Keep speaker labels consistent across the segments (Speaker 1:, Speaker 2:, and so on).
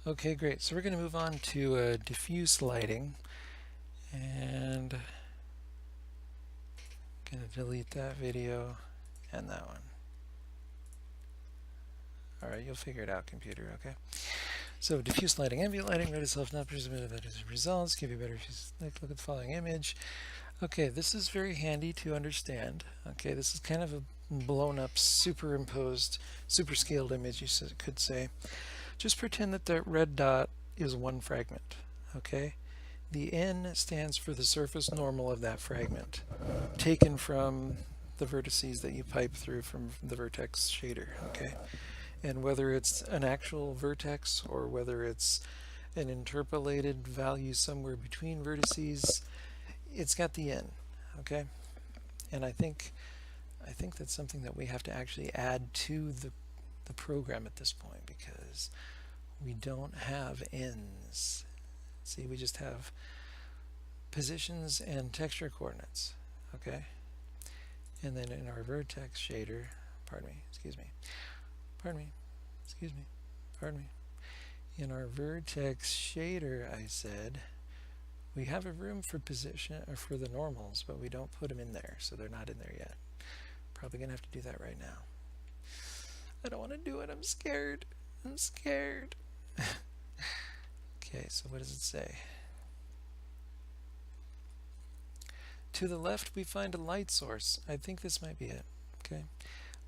Speaker 1: Okay, great. So we're going to move on to diffuse lighting, and I'm going to delete that video and that one. All right, you'll figure it out, computer. Okay. So diffuse lighting, ambient lighting, red itself not presented better results. Give you a better look at the following image. Okay, this is very handy to understand. Okay, this is kind of a blown up, superimposed, super scaled image, you could say. Just pretend that that red dot is one fragment. Okay, the N stands for the surface normal of that fragment, taken from the vertices that you pipe through from the vertex shader. Okay, and whether it's an actual vertex or whether it's an interpolated value somewhere between vertices, it's got the N. Okay, and I think that's something that we have to actually add to the program at this point, because we don't have N's. See, we just have positions and texture coordinates. Okay, and then in our vertex shader, in our vertex shader, I said, we have a room for position or for the normals, but we don't put them in there, so they're not in there yet. Probably gonna have to do that right now. I don't want to do it. I'm scared. Okay, so what does it say? To the left, we find a light source. I think this might be it. Okay,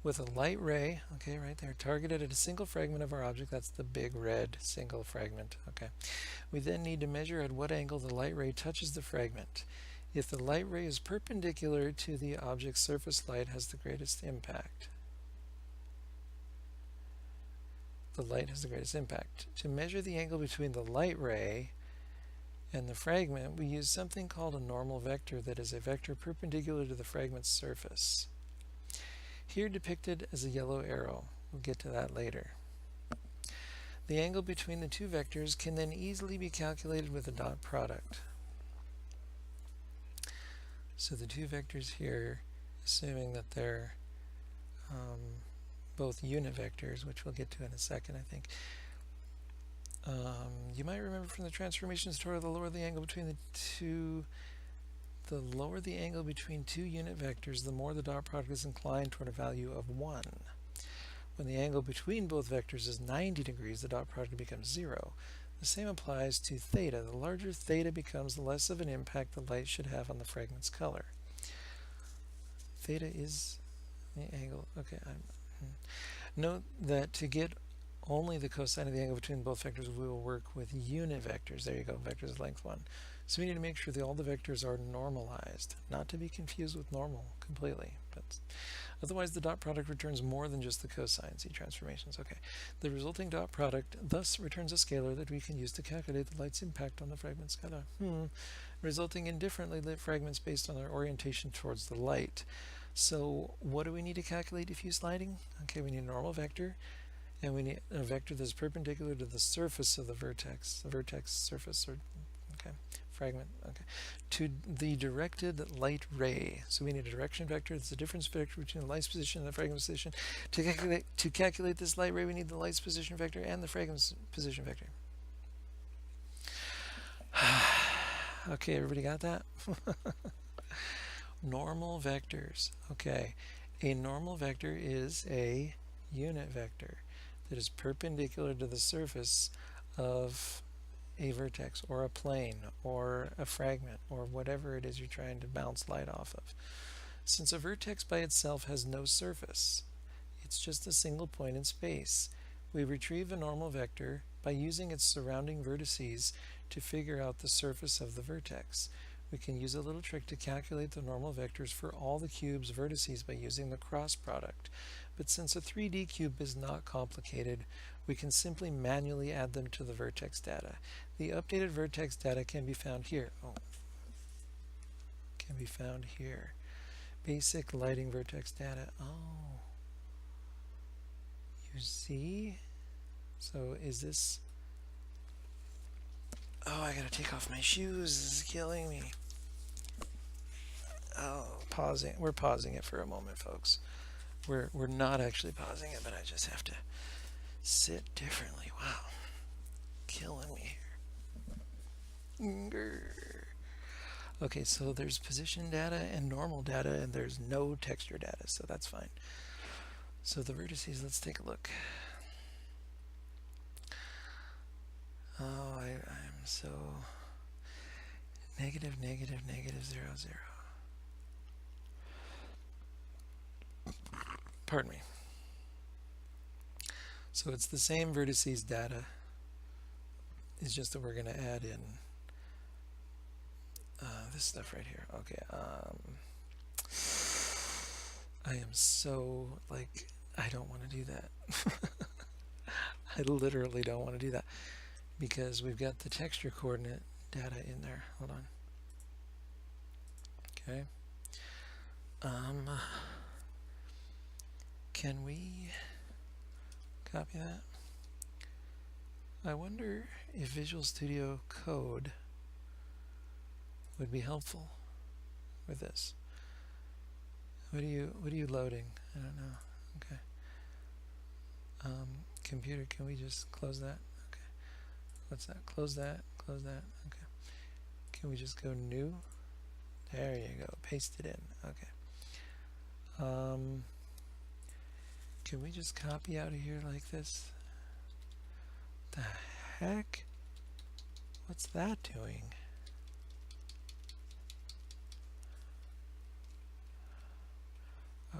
Speaker 1: with a light ray, okay, right there, targeted at a single fragment of our object. That's the big red single fragment. Okay, we then need to measure at what angle the light ray touches the fragment. If the light ray is perpendicular to the object's surface, light has the greatest impact. The light has the greatest impact. To measure the angle between the light ray and the fragment, we use something called a normal vector, that is a vector perpendicular to the fragment's surface. Here depicted as a yellow arrow. We'll get to that later. The angle between the two vectors can then easily be calculated with a dot product. So the two vectors here, assuming that they're both unit vectors, which we'll get to in a second, I think. You might remember from the transformations tutorial, the lower the angle between two unit vectors, the more the dot product is inclined toward a value of 1. When the angle between both vectors is 90 degrees, the dot product becomes 0. The same applies to theta. The larger theta becomes, the less of an impact the light should have on the fragment's color. Theta is the angle. Okay. Note that to get only the cosine of the angle between both vectors, we will work with unit vectors. There you go, vectors of length 1. So we need to make sure that all the vectors are normalized, not to be confused with normal completely. But otherwise, the dot product returns more than just the cosine. See transformations. Okay. The resulting dot product thus returns a scalar that we can use to calculate the light's impact on the fragment's color, resulting in differently lit fragments based on their orientation towards the light. So what do we need to calculate diffuse lighting? Okay, we need a normal vector, and we need a vector that's perpendicular to the surface of the vertex surface, or okay, fragment, okay, to the directed light ray. So we need a direction vector. It's the difference vector between the light's position and the fragment's position. To calculate this light ray, we need the light's position vector and the fragment's position vector. Okay, everybody got that? Normal vectors. Okay, a normal vector is a unit vector that is perpendicular to the surface of a vertex or a plane or a fragment or whatever it is you're trying to bounce light off of. Since a vertex by itself has no surface, it's just a single point in space, we retrieve a normal vector by using its surrounding vertices to figure out the surface of the vertex. We can use a little trick to calculate the normal vectors for all the cube's vertices by using the cross product. But since a 3D cube is not complicated, we can simply manually add them to the vertex data. The updated vertex data can be found here. Basic lighting vertex data. Oh, you see? So is this... Oh, I gotta take off my shoes. This is killing me. Oh, pausing. We're pausing it for a moment, folks. We're not actually pausing it, but I just have to sit differently. Wow. killing me here. Okay, so there's position data and normal data, and there's no texture data, so that's fine. So the vertices, let's take a look. Oh, I'm so negative, negative, negative, 0, 0. Pardon me. So it's the same vertices data. It's just that we're going to add in this stuff right here. Okay. I am so, like, I don't want to do that. I literally don't want to do that because we've got the texture coordinate data in there. Hold on. Okay. Can we copy that? I wonder if Visual Studio Code would be helpful with this. What are you loading? I don't know. Okay. Computer, can we just close that? Okay. What's that? Close that. Close that. Okay. Can we just go new? There you go. Paste it in. Okay. Can we just copy out of here like this? The heck? What's that doing?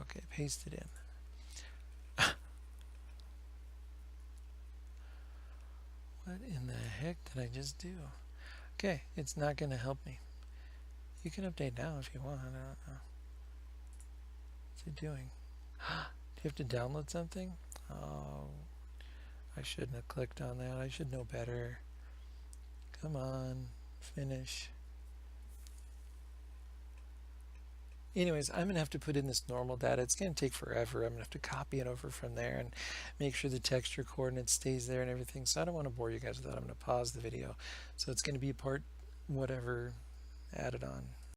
Speaker 1: Okay, paste it in. What in the heck did I just do? Okay, it's not going to help me. You can update now if you want. I don't know. What's it doing? Do you have to download something? Oh, I shouldn't have clicked on that. I should know better. Come on, finish. Anyways, I'm going to have to put in this normal data. It's going to take forever. I'm going to have to copy it over from there and make sure the texture coordinate stays there and everything. So I don't want to bore you guys with that. I'm going to pause the video. So it's going to be part whatever added on.